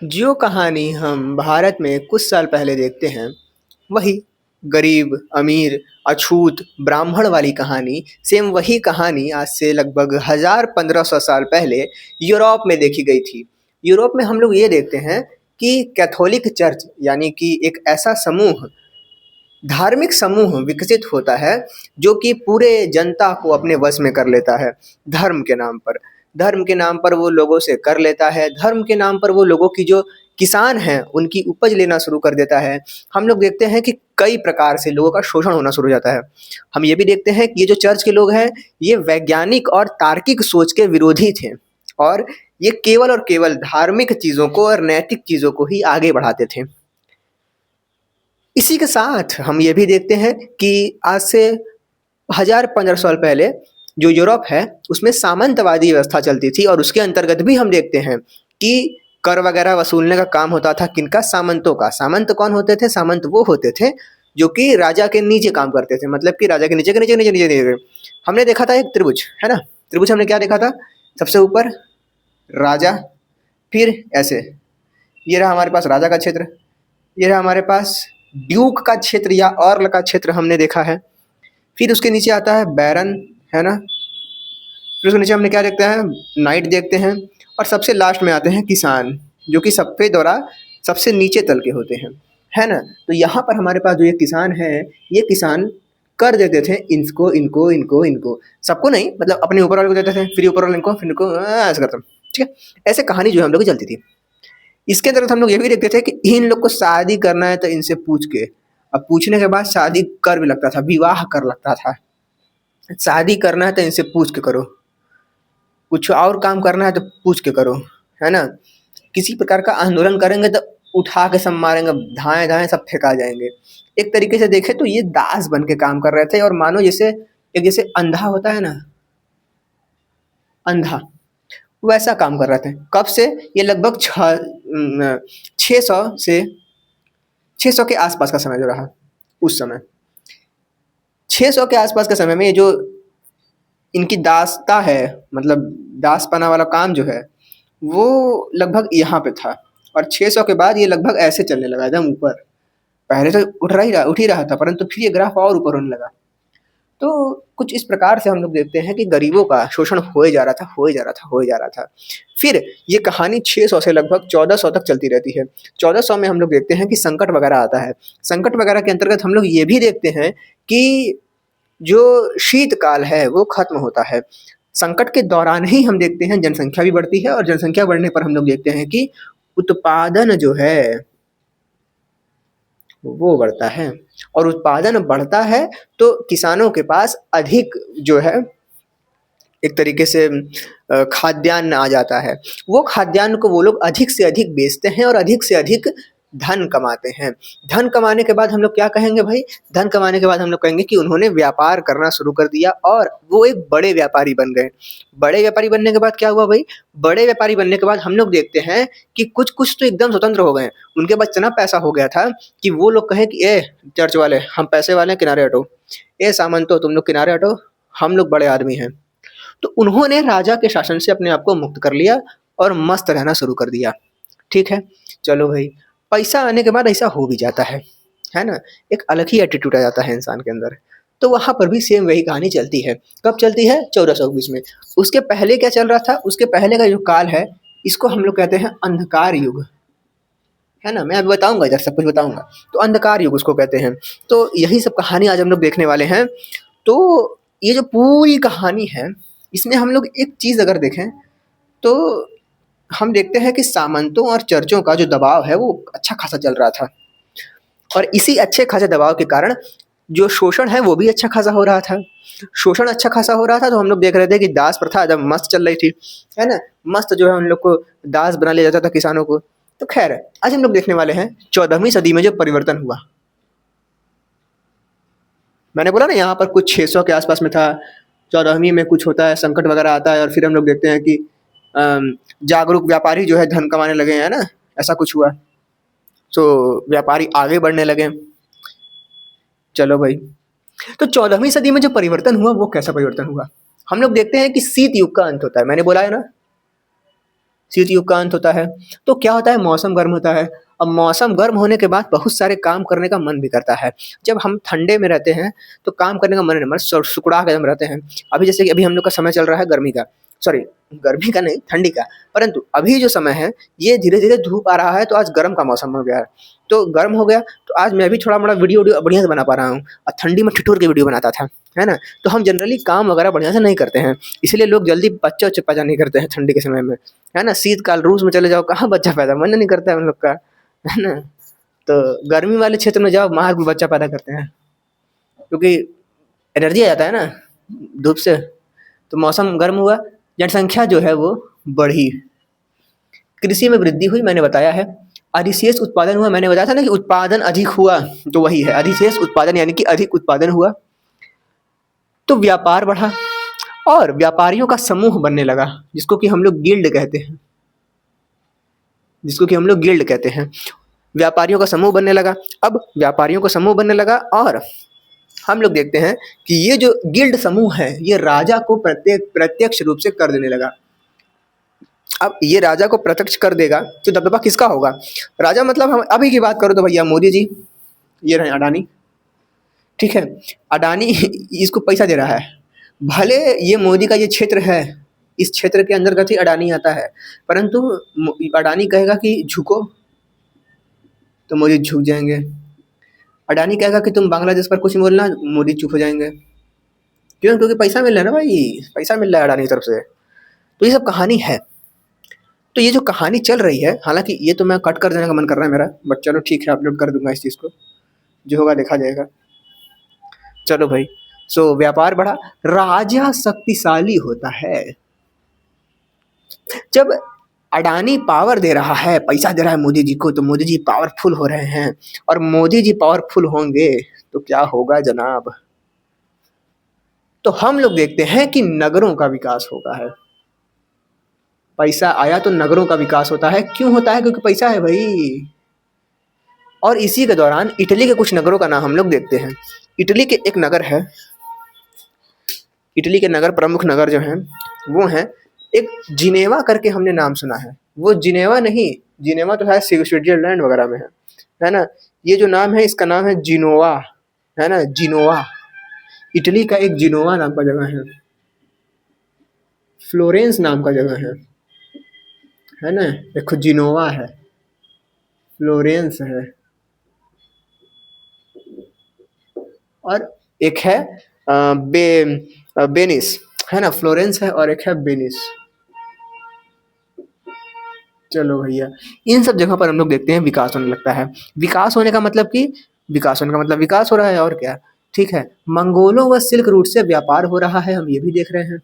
जो कहानी हम भारत में कुछ साल पहले देखते हैं, वही गरीब, अमीर, अछूत, ब्राह्मण वाली कहानी, सेम वही कहानी आज से लगभग 1000-1500 साल पहले यूरोप में देखी गई थी। यूरोप में हम लोग ये देखते हैं कि कैथोलिक चर्च यानी कि एक ऐसा समूह, धार्मिक समूह विकसित होता है, जो कि पूरे जनता को अपने वश में कर लेता है, धर्म के नाम पर। धर्म के नाम पर वो लोगों से कर लेता है, धर्म के नाम पर वो लोगों की जो किसान हैं, उनकी उपज लेना शुरू कर देता है। हम लोग देखते हैं कि कई प्रकार से लोगों का शोषण होना शुरू हो जाता है। हम ये भी देखते हैं कि ये जो चर्च के लोग हैं, ये वैज्ञानिक और तार्किक सोच के विरोधी थे और ये केवल और केवल धार्मिक चीज़ों को और नैतिक चीज़ों को ही आगे बढ़ाते थे। इसी के साथ हम ये भी देखते हैं कि आज से 1000-1500 साल पहले जो यूरोप है, उसमें सामंतवादी व्यवस्था चलती थी और उसके अंतर्गत भी हम देखते हैं कि कर वगैरह वसूलने का काम होता था किनका? सामंतों का। सामंत कौन होते थे? सामंत वो होते थे जो कि राजा के नीचे काम करते थे, मतलब कि राजा के नीचे के नीचे नीचे नीचे नीचे। हमने देखा था एक त्रिभुज, है ना? त्रिभुज हमने क्या देखा था? सबसे ऊपर राजा, फिर ऐसे, ये रहा हमारे पास राजा का क्षेत्र, ये रहा हमारे पास ड्यूक का क्षेत्र या अर्ल का क्षेत्र हमने देखा है। फिर उसके नीचे आता है बैरन, है ना? फिर उसके नीचे हमने क्या देखते हैं? नाइट देखते हैं और सबसे लास्ट में आते हैं किसान, जो कि सबके द्वारा सबसे नीचे तल के होते हैं, है ना? तो यहाँ पर हमारे पास जो ये किसान है, ये किसान कर देते थे इनको, इनको, इनको, इनको, सबको नहीं, मतलब अपने ऊपर वाले को देते थे, फिर ऊपर वाले इनको, फिर इनको, ऐसे करते, ठीक है? ऐसे कहानी जो है हम लोग की चलती थी। इसके अंतर्गत हम लोग ये भी देखते थे कि इन लोग को शादी करना है तो इनसे पूछ के, अब पूछने के बाद शादी कर भी लगता था, विवाह कर लगता था। शादी करना है तो इनसे पूछ के करो, कुछ और काम करना है तो पूछ के करो, है ना? किसी प्रकार का आंदोलन करेंगे तो उठा के सब मारेंगे, धाएँ-धाएँ सब फेंका जाएँगे। एक तरीके से देखें तो ये दास बन के काम कर रहे थे और मानो जैसे एक जैसे अंधा होता है ना, अंधा, वैसा काम कर रहे थे। कब से? ये लगभग 600 से 600 के आसपास का समय जो रहा, उस समय 600 के आसपास के समय में ये जो इनकी दासता है, मतलब दासपना वाला काम जो है, वो लगभग यहाँ पे था और 600 के बाद ये लगभग ऐसे चलने लगा एकदम ऊपर। पहले तो उठ ही रहा था, परंतु फिर ये ग्राफ और ऊपर होने लगा। तो कुछ इस प्रकार से हम लोग देखते हैं कि गरीबों का शोषण होए जा रहा था, होए जा रहा था, होए जा रहा था। फिर ये कहानी 600 से लगभग 1400 तक चलती रहती है। 1400 में हम लोग देखते हैं कि संकट वगैरह आता है। संकट वगैरह के अंतर्गत हम लोग ये भी देखते हैं कि जो शीतकाल है वो खत्म होता है। संकट के दौरान ही हम देखते हैं जनसंख्या भी बढ़ती है और जनसंख्या बढ़ने पर हम लोग देखते हैं कि उत्पादन जो है वो बढ़ता है और उत्पादन बढ़ता है तो किसानों के पास अधिक जो है एक तरीके से खाद्यान्न आ जाता है। वो खाद्यान्न को वो लोग अधिक से अधिक बेचते हैं और अधिक से अधिक धन कमाते हैं। धन कमाने के बाद हम लोग क्या कहेंगे भाई? धन कमाने के बाद हम लोग कहेंगे कि उन्होंने व्यापार करना शुरू कर दिया और वो एक बड़े व्यापारी बन गए। बड़े व्यापारी बनने के बाद क्या हुआ भाई? बड़े व्यापारी बनने के बाद हम लोग देखते हैं कि कुछ-कुछ तो एकदम स्वतंत्र हो गए। उनके पास इतना पैसा हो गया था कि वो लोग कहें कि ए चर्च वाले, हम पैसे वाले हैं, किनारे हटो। ए सामंतो, तुम लोग किनारे हटो, हम लोग बड़े आदमी हैं। तो उन्होंने राजा के शासन से अपने आप को मुक्त कर लिया और मस्त रहना शुरू कर दिया। ठीक है, चलो भाई, पैसा आने के बाद ऐसा हो भी जाता है ना? एक अलग ही एटीट्यूड आ जाता है इंसान के अंदर। तो वहाँ पर भी सेम वही कहानी चलती है। कब चलती है? 1400 के बीच में। उसके पहले क्या चल रहा था? उसके पहले का जो काल है, इसको हम लोग कहते हैं अंधकार युग, है ना? मैं अभी बताऊँगा, इधर सब कुछ बताऊँगा। तो अंधकार युग उसको कहते हैं। तो यही सब कहानी आज हम लोग देखने वाले हैं। तो ये जो पूरी कहानी है, इसमें हम लोग एक चीज़ अगर देखें, तो हम देखते हैं कि सामंतों और चर्चों का जो दबाव है, वो अच्छा खासा चल रहा था और इसी अच्छे खासे दबाव के कारण जो शोषण है, वो भी अच्छा खासा हो रहा था। शोषण अच्छा खासा हो रहा था, तो हम लोग देख रहे थे कि दास प्रथा एकदम मस्त चल रही थी, है ना? मस्त जो है उन लोग को दास बना लिया जाता था किसानों को। तो खैर, आज हम लोग देखने वाले हैं 14वीं सदी में जो परिवर्तन हुआ। मैंने बोला ना यहाँ पर कुछ 600 के आसपास में था, 14वीं में कुछ होता है, संकट वगैरह आता है और फिर हम लोग देखते हैं कि जागरूक व्यापारी जो है धन कमाने लगे, है ना? ऐसा कुछ हुआ। तो व्यापारी आगे बढ़ने लगे। चलो भाई, तो 14वीं सदी में जो परिवर्तन हुआ वो कैसा परिवर्तन हुआ? हम लोग देखते हैं कि शीत युग का अंत होता है। मैंने बोला है ना, शीत युग का अंत होता है। तो क्या होता है, मौसम गर्म होता है। अब मौसम गर्म होने के बाद बहुत सारे काम करने का मन भी करता है। जब हम ठंडे में रहते हैं तो काम करने का मन नहीं, मन सुकुड़ा के हम रहते हैं। अभी जैसे कि अभी हम लोग का समय चल रहा है गर्मी का, सॉरी गर्मी का नहीं, ठंडी का। परंतु अभी जो समय है ये धीरे-धीरे धूप आ रहा है, तो आज गर्म का मौसम हो गया है। तो गर्म हो गया तो आज मैं भी थोड़ा-मोड़ा वीडियो बढ़िया से बना पा रहा हूँ। और ठंडी में ठिठुर के वीडियो बनाता था, है ना? तो हम जनरली काम वगैरह बढ़िया से नहीं करते हैं, इसलिए लोग जल्दी बच्चा-वच्चा पैदा नहीं करते हैं ठंडी के समय में, है ना? शीतकाल रूस में चले जाओ, कहाँ बच्चा पैदा, मन नहीं करता है उन लोग का, है ना? तो गर्मी वाले क्षेत्र में जाओ, वहाँ भी बच्चा पैदा करते हैं, क्योंकि एनर्जी आ जाता है ना धूप से। तो मौसम गर्म हुआ, जनसंख्या जो है वो बढ़ी, कृषि में वृद्धि हुई, मैंने बताया है। अधिशेष उत्पादन हुआ, मैंने बताया था ना कि उत्पादन अधिक हुआ, तो वही है अधिशेष उत्पादन, यानी कि अधिक उत्पादन हुआ। तो व्यापार बढ़ा और व्यापारियों का समूह बनने लगा, जिसको कि हम लोग गिल्ड कहते हैं, जिसको कि हम लोग गिल्ड कहते हैं। व्यापारियों का समूह बनने लगा। अब व्यापारियों का समूह बनने लगा और हम लोग देखते हैं कि ये जो गिल्ड समूह है ये राजा को प्रत्यक्ष रूप से कर देने लगा। अब ये राजा को प्रत्यक्ष कर देगा तो दबदबा किसका होगा? राजा मतलब हम अभी की बात करो तो भैया मोदी जी, ये रहे अडानी, ठीक है? अडानी इसको पैसा दे रहा है, भले ये मोदी का ये क्षेत्र है, इस क्षेत्र के अंतर्गत ही अडानी आता है, परंतु अडानी कहेगा कि झुको तो मोदी झुक जाएंगे। अडानी कहेगा कि तुम बांग्लादेश पर कुछ बोलना, मोदी चुप हो जाएंगे। क्यों? क्योंकि पैसा मिल रहा है ना भाई, पैसा मिल रहा है अडानी की तरफ से। तो ये सब कहानी है। तो ये जो कहानी चल रही है, हालांकि ये तो मैं कट कर देने का मन कर रहा है मेरा, बट चलो ठीक है, अपलोड कर दूंगा इस चीज़ को, जो होगा देखा जाएगा। चलो भाई, सो व्यापार बढ़ा, राजा शक्तिशाली होता है। जब अडानी पावर दे रहा है, पैसा दे रहा है मोदी जी को, तो मोदी जी पावरफुल हो रहे हैं, और मोदी जी पावरफुल होंगे तो क्या होगा जनाब? तो हम लोग देखते हैं कि नगरों का विकास होता है। पैसा आया तो नगरों का विकास होता है। क्यों होता है? क्योंकि पैसा है भाई। और इसी के दौरान इटली के कुछ नगरों का नाम हम लोग देखते हैं। इटली के एक नगर है, इटली के नगर, प्रमुख नगर जो हैं वो हैं, एक जिनेवा करके हमने नाम सुना है। वो जिनेवा नहीं, जिनेवा तो है स्विट्जरलैंड वगैरह में है ना? ये जो नाम है इसका नाम है जिनोवा, है ना? जिनोवा, इटली का एक जिनोवा नाम का जगह है, फ्लोरेंस नाम का जगह है ना? देखो जिनोवा है, फ्लोरेंस है, और एक है बेनिस, है ना? फ्लोरेंस है और एक है बेनिस। चलो भैया, इन सब जगह पर हम लोग देखते हैं विकास होने लगता है। विकास होने का मतलब कि विकास होने का मतलब विकास हो रहा है, और क्या? ठीक है, मंगोलों व सिल्क रूट से व्यापार हो रहा है, हम ये भी देख रहे हैं।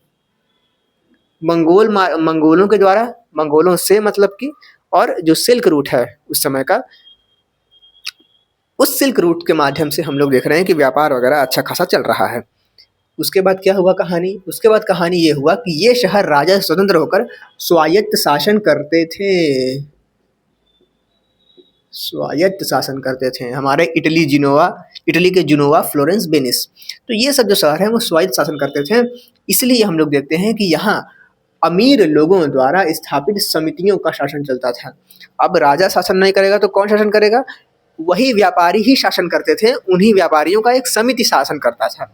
मंगोलों के द्वारा, मंगोलों से मतलब कि, और जो सिल्क रूट है उस समय का, उस सिल्क रूट के माध्यम से हम लोग देख रहे हैं कि व्यापार वगैरह अच्छा खासा चल रहा है। उसके बाद क्या हुआ कहानी? उसके बाद कहानी ये हुआ कि ये शहर राजा स्वतंत्र होकर स्वायत्त शासन करते थे। स्वायत्त शासन करते थे हमारे इटली जिनोवा, इटली के जिनोवा, फ्लोरेंस, वेनिस। तो ये सब जो शहर हैं वो स्वायत्त शासन करते थे। इसलिए हम लोग देखते हैं कि यहाँ अमीर लोगों द्वारा स्थापित समितियों का शासन चलता था। अब राजा शासन नहीं करेगा तो कौन शासन करेगा? वही व्यापारी ही शासन करते थे, उन्हीं व्यापारियों का एक समिति शासन करता था।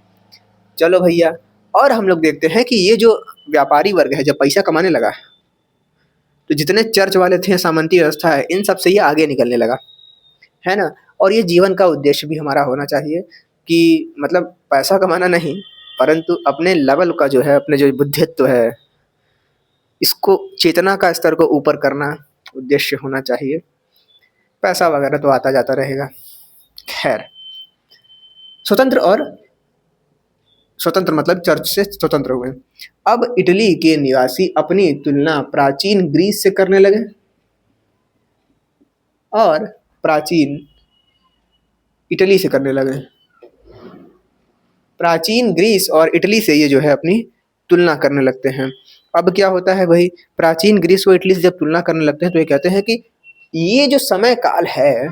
चलो भैया, और हम लोग देखते हैं कि ये जो व्यापारी वर्ग है जब पैसा कमाने लगा, तो जितने चर्च वाले थे, सामंती व्यवस्था है, इन सब से ये आगे निकलने लगा, है ना? और ये जीवन का उद्देश्य भी हमारा होना चाहिए कि मतलब पैसा कमाना नहीं, परंतु अपने लेवल का जो है, अपने जो बुद्धित्व है, इसको, चेतना का स्तर को ऊपर करना उद्देश्य होना चाहिए। पैसा वगैरह तो आता जाता रहेगा। खैर, स्वतंत्र और स्वतंत्र मतलब चर्च से स्वतंत्र हुए। अब इटली के निवासी अपनी तुलना प्राचीन ग्रीस से करने लगे, और प्राचीन इटली से करने लगे। प्राचीन ग्रीस और इटली से ये जो है अपनी तुलना करने लगते हैं। अब क्या होता है भाई, प्राचीन ग्रीस व इटली से जब तुलना करने लगते हैं तो ये कहते हैं कि ये जो समय काल है,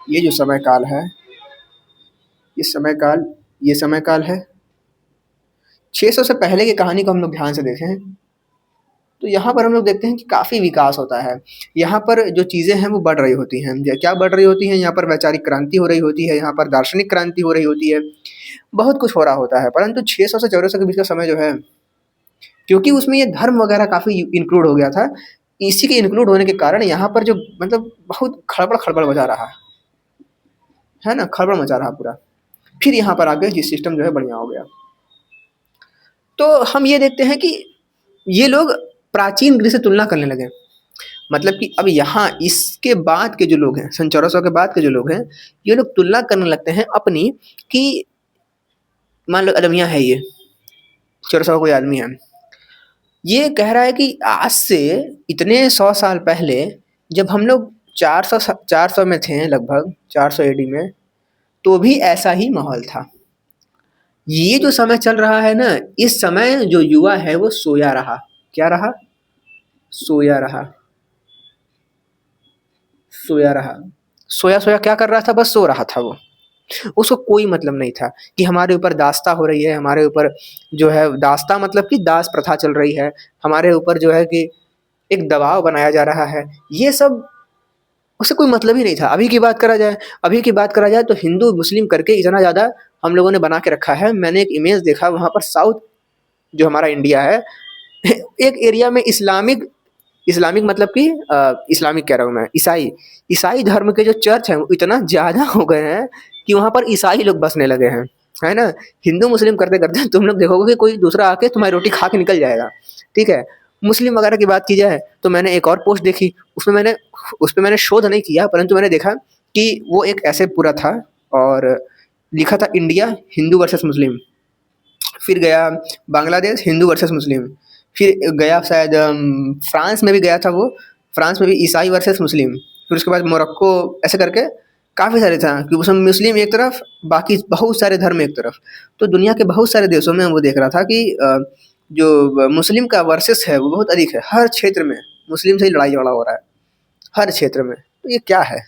ये जो समय काल है, ये समय काल है 600 से पहले की कहानी को हम लोग ध्यान से देखें, तो यहाँ पर हम लोग देखते हैं कि काफ़ी विकास होता है। यहाँ पर जो चीज़ें हैं वो बढ़ रही होती हैं। क्या बढ़ रही होती हैं? यहाँ पर वैचारिक क्रांति हो रही होती है, यहाँ पर दार्शनिक क्रांति हो रही होती है, बहुत कुछ हो रहा होता है। परंतु 600 से 1400 के बीच का समय जो है, क्योंकि उसमें ये धर्म वगैरह काफ़ी इंक्लूड हो गया था, इसी के इंक्लूड होने के कारण यहाँ पर जो मतलब बहुत खड़बड़-खड़बड़ मचा रहा, है ना? खड़बड़ मचा रहा पूरा। फिर यहाँ पर आके ये सिस्टम जो है बढ़िया हो गया। तो हम ये देखते हैं कि ये लोग प्राचीन ग्रीस से तुलना करने लगे। मतलब कि अब यहाँ इसके बाद के जो लोग हैं, सन 1400 के बाद के जो लोग हैं, ये लोग तुलना करने लगते हैं अपनी कि मान लो अदमिया है ये, 1400 का कोई आदमी है। ये कह रहा है कि आज से इतने 100 साल पहले जब हम लोग 400 में थे लगभग 400 एडी में, तो भी ऐसा ही माहौल था। ये जो समय चल रहा है ना, इस समय जो युवा है वो सोया रहा। क्या रहा? सोया रहा। सोया रहा। सोया-सोया क्या कर रहा था? बस सो रहा था वो। उसको कोई मतलब नहीं था कि हमारे ऊपर दास्ता हो रही है, हमारे ऊपर जो है दास्ता मतलब कि दास प्रथा चल रही है, हमारे ऊपर जो है कि एक दबाव बनाया जा रहा है। ये सब उससे कोई मतलब ही नहीं था। अभी की बात करा जाए तो हिंदू मुस्लिम करके इतना ज़्यादा हम लोगों ने बना के रखा है। मैंने एक इमेज देखा, वहाँ पर साउथ जो हमारा इंडिया है, एक एरिया में इस्लामिक इस्लामिक मतलब कि इस्लामिक कह रहा हूँ मैं, ईसाई धर्म के जो चर्च हैं वो इतना ज़्यादा हो गए हैं कि वहाँ पर ईसाई लोग बसने लगे हैं, है ना? हिंदू मुस्लिम करते-करते तुम लोग देखोगे कि कोई दूसरा आके तुम्हारी रोटी खा के निकल जाएगा, ठीक है? मुस्लिम वगैरह की बात की जाए तो मैंने एक और पोस्ट देखी, उस पे मैंने शोध नहीं किया, परंतु मैंने देखा कि वो एक ऐसे पूरा था और लिखा था इंडिया हिंदू वर्सेस मुस्लिम। फिर गया बांग्लादेश हिंदू वर्सेस मुस्लिम। फिर गया शायद फ्रांस में भी गया था वो, फ्रांस में भी ईसाई वर्सेस मुस्लिम। फिर उसके बाद मोरक्को, ऐसे करके काफ़ी सारे था कि उसमें मुस्लिम एक तरफ, बाकी बहुत सारे धर्म एक तरफ। तो दुनिया के बहुत सारे देशों में वो देख रहा था कि जो मुस्लिम का वर्सेस है वो बहुत अधिक है। हर क्षेत्र में मुस्लिम से ही लड़ाई झगड़ा हो रहा है, हर क्षेत्र में। तो ये क्या है?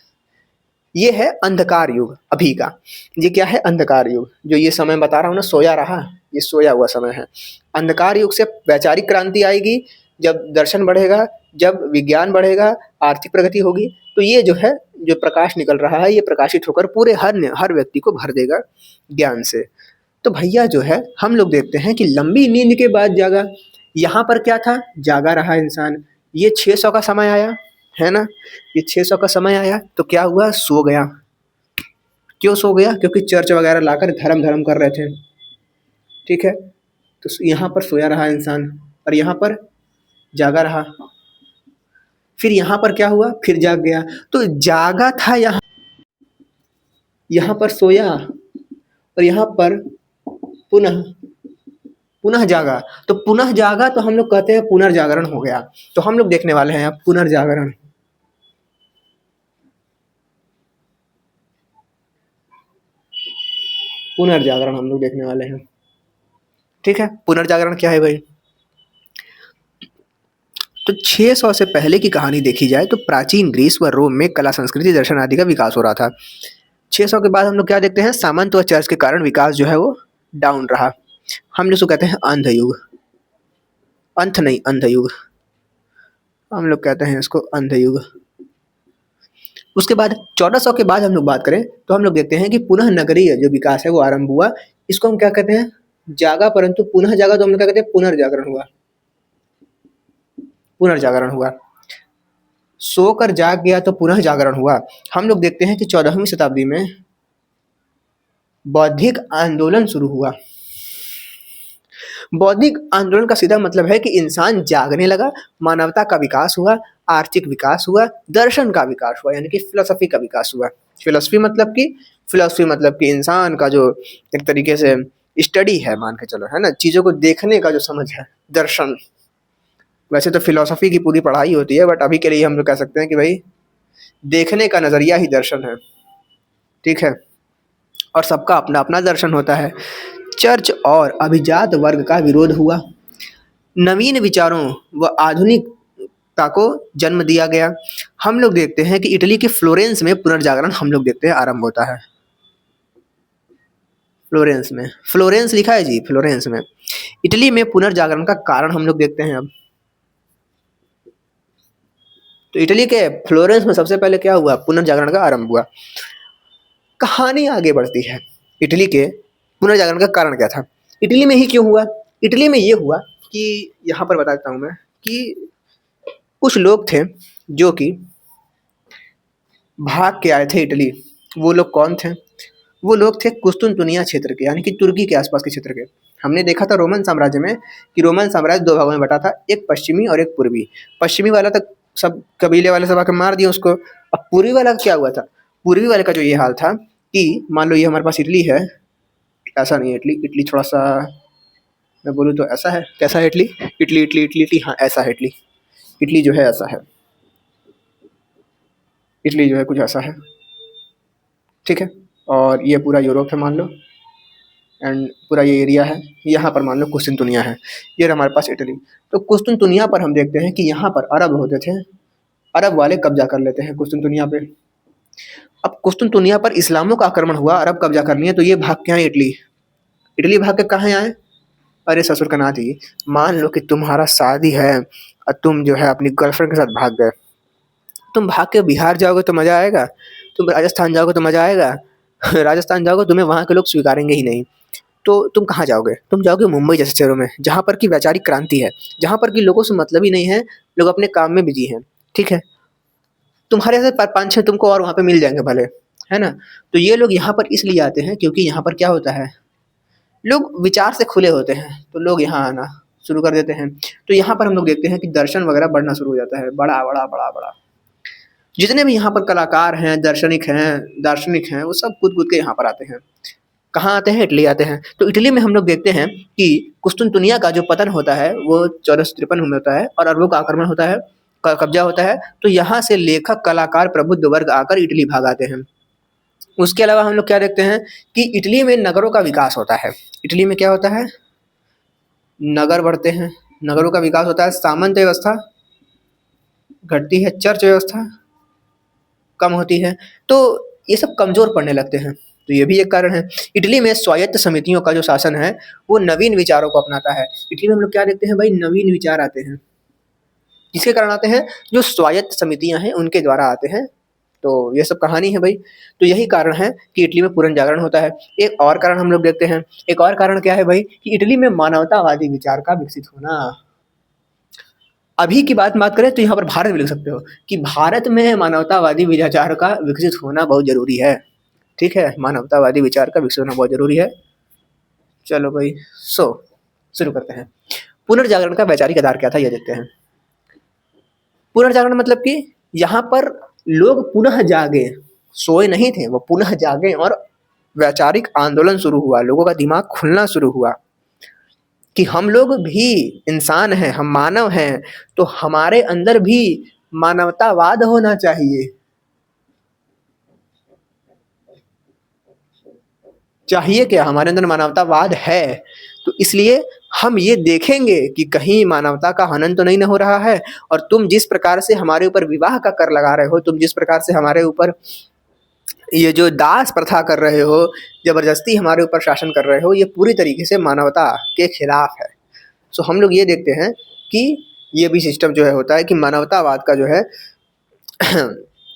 ये है अंधकार युग अभी का। ये क्या है? अंधकार युग। जो ये समय बता रहा हूँ ना, सोया रहा, ये सोया हुआ समय है। अंधकार युग से वैचारिक क्रांति आएगी, जब दर्शन बढ़ेगा, जब विज्ञान बढ़ेगा, आर्थिक प्रगति होगी, तो ये जो है, जो प्रकाश निकल रहा है, ये प्रकाशित होकर पूरे हर व्यक्ति को भर देगा ज्ञान से। तो भैया जो है, हम लोग देखते हैं कि लंबी नींद के बाद जागा। यहाँ पर क्या था? जागा रहा इंसान। ये 600 का समय आया, है ना? ये 600 का समय आया तो क्या हुआ? सो गया। क्यों सो गया? क्योंकि चर्च वगैरह लाकर धर्म कर रहे थे, ठीक है? तो यहाँ पर सोया रहा इंसान और यहाँ पर जागा रहा। फिर यहाँ पर क्या हुआ? फिर जाग गया। तो जागा था यहाँ, यहाँ पर सोया और यहाँ पर पुनः पुनः जागा। तो पुनः जागा तो हम लोग कहते हैं पुनर्जागरण हो गया। तो हम लोग देखने वाले हैं अब पुनर्जागरण। पुनर्जागरण हम लोग देखने वाले हैं, ठीक है? पुनर्जागरण क्या है भाई? तो 600 से पहले की कहानी देखी जाए तो प्राचीन ग्रीस व रोम में कला, संस्कृति, दर्शन आदि का विकास हो रहा था। 600 के बाद हम लोग क्या देखते हैं? सामंत व चर्च के कारण विकास जो है वो डाउन रहा। हम लोग इसको कहते हैं अंधयुग। अंत नहीं, अंधयुग। हम लोग कहते हैं इसको अंधयुग। उसके बाद 1400 के बाद हम लोग बात करें तो हम लोग देखते हैं कि पुनः नगरीय जो विकास है वो आरंभ हुआ। इसको हम क्या कहते हैं? जागा, परंतु पुनः जागा तो हम लोग क्या कहते हैं? पुनर्जागरण हुआ। पुनर्जागरण हुआ। सोकर जाग गया तो पुनः जागरण हुआ। हम लोग देखते हैं कि 14वीं शताब्दी में बौद्धिक आंदोलन शुरू हुआ। बौद्धिक आंदोलन का सीधा मतलब है कि इंसान जागने लगा, मानवता का विकास हुआ, आर्थिक विकास हुआ, दर्शन का विकास हुआ, यानी कि फिलॉसफी का विकास हुआ। फिलॉसफी मतलब कि इंसान का जो एक तरीके से स्टडी है, मान के चलो, है ना? चीज़ों को देखने का जो समझ है, दर्शन। वैसे तो फिलॉसफी की पूरी पढ़ाई होती है, बट अभी के लिए हम लोग कह सकते हैं कि भाई देखने का नज़रिया ही दर्शन है, ठीक है? और सबका अपना-अपना दर्शन होता है। चर्च और अभिजात वर्ग का विरोध हुआ। नवीन विचारों व आधुनिकता को जन्म दिया गया। हम लोग देखते हैं कि इटली के फ्लोरेंस में पुनर्जागरण हम लोग देखते हैं आरंभ होता है। फ्लोरेंस में, फ्लोरेंस लिखा है जी, फ्लोरेंस में। इटली में पुनर्जागरण का कारण हम लोग देखते हैं अब। तो इटली के फ्लोरेंस में सबसे पहले क्या हुआ, पुनर्जागरण का आरंभ हुआ। कहानी आगे बढ़ती है, इटली के पुनर्जागरण का कारण क्या था, इटली में ही क्यों हुआ। इटली में ये हुआ कि यहाँ पर बता देता हूँ मैं कि कुछ लोग थे जो कि भाग के आए थे इटली। वो लोग कौन थे, वो लोग थे कुस्तुनतुनिया क्षेत्र के, यानी कि तुर्की के आसपास के क्षेत्र के। हमने देखा था रोमन साम्राज्य में कि रोमन साम्राज्य दो भागों में बटा था, एक पश्चिमी और एक पूर्वी। पश्चिमी वाला तक सब कबीले वाले सब आकर मार दिए उसको। अब पूर्वी वाला का क्या हुआ था, पूर्वी वाले का जो ये हाल था कि मान लो ये हमारे पास इटली है, ऐसा नहीं है इटली, इटली थोड़ा सा मैं बोलूँ तो ऐसा है, कैसा है Italy, Italy Italy Italy Italy, हाँ ऐसा है इटली। इटली जो है ऐसा है, इटली जो है कुछ ऐसा है, ठीक है। और ये पूरा यूरोप है मान लो, एंड पूरा ये एरिया है, यहाँ पर मान लो कुस्तुनतुनिया है, ये रहा हमारे पास इटली। तो कुस्तुनतुनिया पर हम देखते हैं कि यहाँ पर अरब होते थे, अरब वाले कब्जा कर लेते हैं कुस्तुनतुनिया पे। अब कुस्तुनतुनिया पर इस्लामों का आक्रमण हुआ, अरब कब्जा करनी है, तो ये भाग के आए इटली। इटली भाग के कहाँ आए, अरे ससुर का नाती, मान लो कि तुम्हारा शादी है और तुम जो है अपनी गर्लफ्रेंड के साथ भाग गए। तुम भाग के बिहार जाओगे तो मज़ा आएगा, तुम राजस्थान जाओगे तो मज़ा आएगा। राजस्थान जाओगे तुम्हें वहाँ के लोग स्वीकारेंगे ही नहीं। तो तुम कहाँ जाओगे, तुम जाओगे मुंबई जैसे शहरों में, जहाँ पर की वैचारिक क्रांति है, जहाँ पर की लोगों से मतलब ही नहीं है, लोग अपने काम में बिजी हैं, ठीक है। तुम्हारे ऐसे पाँच छः तुमको और वहाँ पे मिल जाएंगे भले, है ना। तो ये लोग यहाँ पर इसलिए आते हैं क्योंकि यहाँ पर क्या होता है, लोग विचार से खुले होते हैं, तो लोग यहाँ आना शुरू कर देते हैं। तो यहाँ पर हम लोग देखते हैं कि दर्शन वगैरह बढ़ना शुरू हो जाता है, बड़ा बड़ा बड़ा बड़ा। जितने भी यहाँ पर कलाकार हैं, दार्शनिक हैं, वो सब कूद कूद के यहाँ पर आते हैं। कहाँ आते हैं, इटली आते हैं। तो इटली में हम लोग देखते हैं कि कुस्तुनतुनिया का जो पतन होता है वो 1453 में होता है और अरबों का आक्रमण होता है, कब्जा होता है। तो यहाँ से लेखक, कलाकार, प्रबुद्ध वर्ग आकर इटली भाग आते हैं। उसके अलावा हम लोग क्या देखते हैं कि इटली में नगरों का विकास होता है। इटली में क्या होता है, नगर बढ़ते हैं, नगरों का विकास होता है, सामंत व्यवस्था घटती है, चर्च व्यवस्था कम होती है, तो ये सब कमज़ोर पड़ने लगते हैं। तो ये भी एक कारण है। इटली में स्वायत्त समितियों का जो शासन है वो नवीन विचारों को अपनाता है। इटली में हम लोग क्या देखते हैं भाई, नवीन विचार आते हैं। किसके कारण आते हैं, जो स्वायत्त समितियां हैं उनके द्वारा आते हैं। तो ये सब कहानी है भाई। तो यही कारण है कि इटली में पुनर्जागरण होता है। एक और कारण हम लोग देखते हैं, एक और कारण क्या है भाई, कि इटली में मानवतावादी विचार का विकसित होना। अभी की बात करें तो यहाँ पर भारत में लिख सकते हो कि भारत में मानवतावादी विचार का विकसित होना बहुत जरूरी है, ठीक है। मानवतावादी विचार का विकसित होना बहुत जरूरी है। चलो भाई, शुरू करते हैं। पुनर्जागरण का वैचारिक आधार क्या था ये देखते हैं। पुनर्जागरण मतलब कि यहाँ पर लोग पुनः जागे, सोए नहीं थे, वो पुनः जागे और वैचारिक आंदोलन शुरू हुआ, लोगों का दिमाग खुलना शुरू हुआ कि हम लोग भी इंसान हैं, हम मानव हैं, तो हमारे अंदर भी मानवतावाद होना चाहिए। चाहिए क्या, हमारे अंदर मानवतावाद है, तो इसलिए हम ये देखेंगे कि कहीं मानवता का हनन तो नहीं न हो रहा है। और तुम जिस प्रकार से हमारे ऊपर विवाह का कर लगा रहे हो, तुम जिस प्रकार से हमारे ऊपर ये जो दास प्रथा कर रहे हो, जबरदस्ती हमारे ऊपर शासन कर रहे हो, ये पूरी तरीके से मानवता के खिलाफ है। सो हम लोग ये देखते हैं कि ये भी सिस्टम जो है होता है कि मानवतावाद का जो है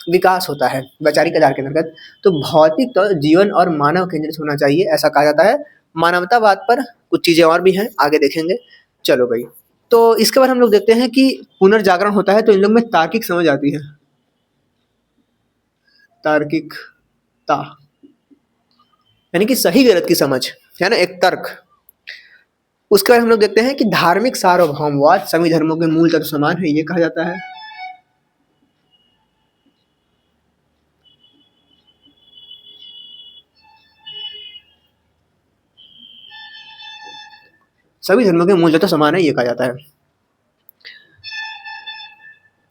विकास होता है वैचारिक आधार के अंतर्गत। तो भौतिक तो जीवन और मानव केंद्रित होना चाहिए, ऐसा कहा जाता है। मानवतावाद पर कुछ चीज़ें और भी हैं, आगे देखेंगे। चलो भाई, तो इसके बाद हम लोग देखते हैं कि पुनर्जागरण होता है तो इन लोग में तार्किक समझ आती है, तार्किकता यानी कि सही गलत की समझ, है ना, एक तर्क। उसके बाद हम लोग देखते हैं कि धार्मिक सार्वभौमवाद सभी धर्मों के मूल तत्व समान है, ये कहा जाता है। सभी धर्मों के मूल तत्व समान है, ये कहा जाता है।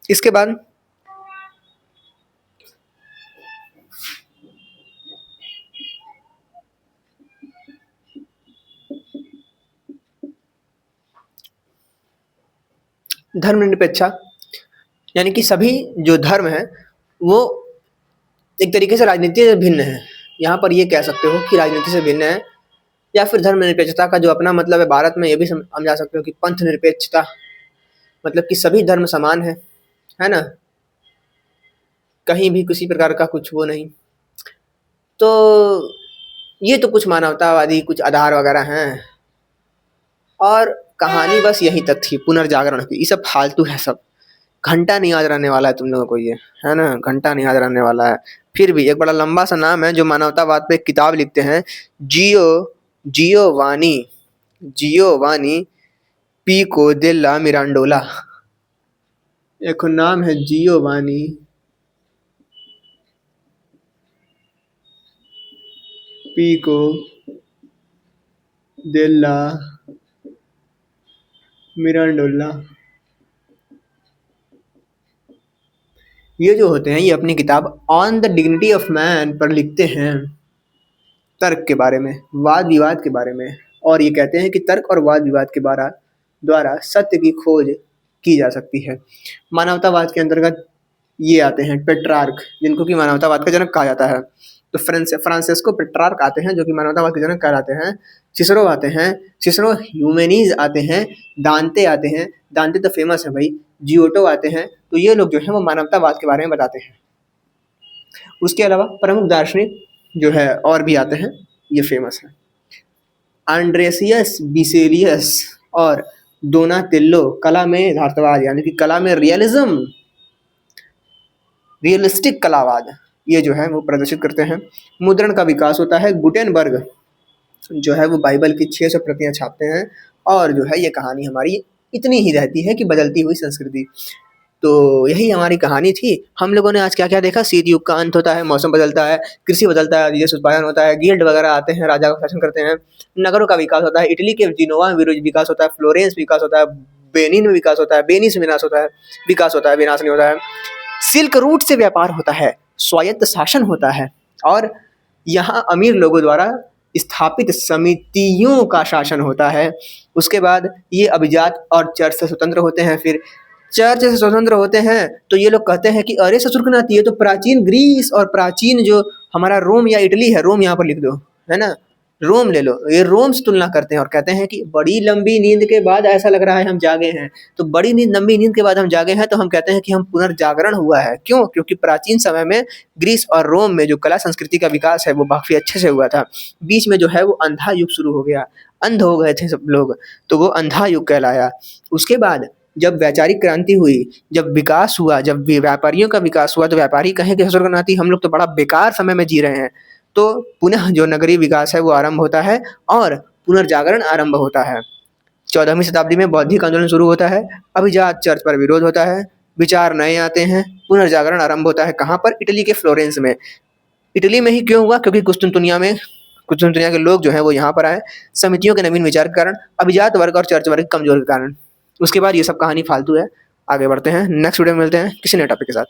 इसके बाद धर्मनिरपेक्षता, यानी कि सभी जो धर्म है वो एक तरीके से राजनीति से भिन्न है। यहाँ पर ये कह सकते हो कि राजनीति से भिन्न है, या फिर धर्मनिरपेक्षता का जो अपना मतलब है भारत में, ये भी समझा सकते हो कि पंथ निरपेक्षता, मतलब कि सभी धर्म समान है ना। कहीं भी किसी प्रकार का कुछ वो नहीं। तो ये तो कुछ मानवतावादी कुछ आधार वगैरह हैं और कहानी बस यहीं तक थी पुनर्जागरण की। ये सब फालतू है सब, घंटा नहीं याद रहने वाला है तुम लोगों को ये, है ना, घंटा नहीं याद रहने वाला है। फिर भी एक बड़ा लंबा सा नाम है जो मानवतावाद पे एक किताब लिखते हैं, जियो जियोवानी जियोवानी पीको डेल्ला मिरांडोला। एक नाम है जियोवानी पीको डेल्ला मिरांडोला। ये जो होते हैं ये अपनी किताब on the dignity of man पर लिखते हैं तर्क के बारे में, वाद विवाद के बारे में। और ये कहते हैं कि तर्क और वाद विवाद के द्वारा सत्य की खोज की जा सकती है। मानवतावाद के अंतर्गत ये आते हैं पेट्रार्क, जिनको कि मानवतावाद का जनक कहा जाता है। तो फ्रांसिस्को पेट्रार्क आते हैं जो कि मानवतावाद के जनक कहलाते हैं। सिसरो आते हैं, सिसरो ह्यूमेनीज आते हैं। दांते आते हैं, दांते तो फेमस है भाई। जियोटो आते हैं। तो ये लोग जो है वो मानवतावाद के बारे में बताते हैं। उसके अलावा प्रमुख दार्शनिक जो है और भी आते हैं, ये फेमस है। आंड्रेसियस बिसेलियस और डोनाटेल्लो कला में यथार्थवाद यानी कि कला में रियलिस्टिक कलावाद ये जो है वो प्रदर्शित करते हैं। मुद्रण का विकास होता है। गुटेनबर्ग जो है वो बाइबल की 600 प्रतियां छापते हैं। और जो है ये कहानी हमारी इतनी ही रहती है कि बदलती हुई संस्कृति। तो यही हमारी कहानी थी। हम लोगों ने आज क्या क्या देखा, शीत युग का अंत होता है, मौसम बदलता है, कृषि बदलता है, देश उत्पादन होता है, गिल्ड वगैरह आते हैं, राजा का शासन करते हैं, नगरों का विकास होता है, इटली के जिनोवा में विकास होता है, फ्लोरेंस विकास होता है, बेनिन में विकास होता है, बेनिस में विनाश होता है, विनाश नहीं होता है, सिल्क रूट से व्यापार होता है, स्वायत्त शासन होता है, और यहाँ अमीर लोगों द्वारा स्थापित समितियों का शासन होता है। उसके बाद ये अभिजात और चर्च से स्वतंत्र होते हैं। फिर चर्च से स्वतंत्र होते हैं तो ये लोग कहते हैं कि अरे ससुरकनाती, ये तो प्राचीन ग्रीस और प्राचीन जो हमारा रोम या इटली है, रोम यहाँ पर लिख दो, है ना, रोम ले लो, ये रोम से तुलना करते हैं और कहते हैं कि बड़ी लंबी नींद के बाद ऐसा लग रहा है हम जागे हैं। तो बड़ी लंबी नींद के बाद हम जागे हैं तो हम कहते हैं कि हम पुनर्जागरण हुआ है। क्यों? क्योंकि प्राचीन समय में ग्रीस और रोम में जो कला संस्कृति का विकास है वो काफी अच्छे से हुआ था। बीच में जो है वो अंधा युग शुरू हो गया, अंध हो गए थे सब लोग, तो वो अंधा युग कहलाया। उसके बाद जब वैचारिक क्रांति हुई, जब विकास हुआ, जब व्यापारियों का विकास हुआ, तो व्यापारी कहें कि ससुरकनाती हम लोग तो बड़ा बेकार समय में जी रहे हैं। तो पुनः जो नगरीय विकास है वो आरंभ होता है और पुनर्जागरण आरंभ होता है। 14वीं शताब्दी में बौद्धिक आंदोलन शुरू होता है, अभिजात चर्च पर विरोध होता है, विचार नए आते हैं, पुनर्जागरण आरंभ होता है। कहाँ पर? इटली के फ्लोरेंस में। इटली में ही क्यों हुआ? क्योंकि कुस्तुनतुनिया के लोग जो है वो यहाँ पर आए, समितियों के नवीन विचार के कारण, अभिजात वर्ग और चर्च वर्ग कमजोर के कारण। उसके बाद ये सब कहानी फालतू है। आगे बढ़ते हैं, नेक्स्ट वीडियो में मिलते हैं किसी नए टॉपिक के साथ।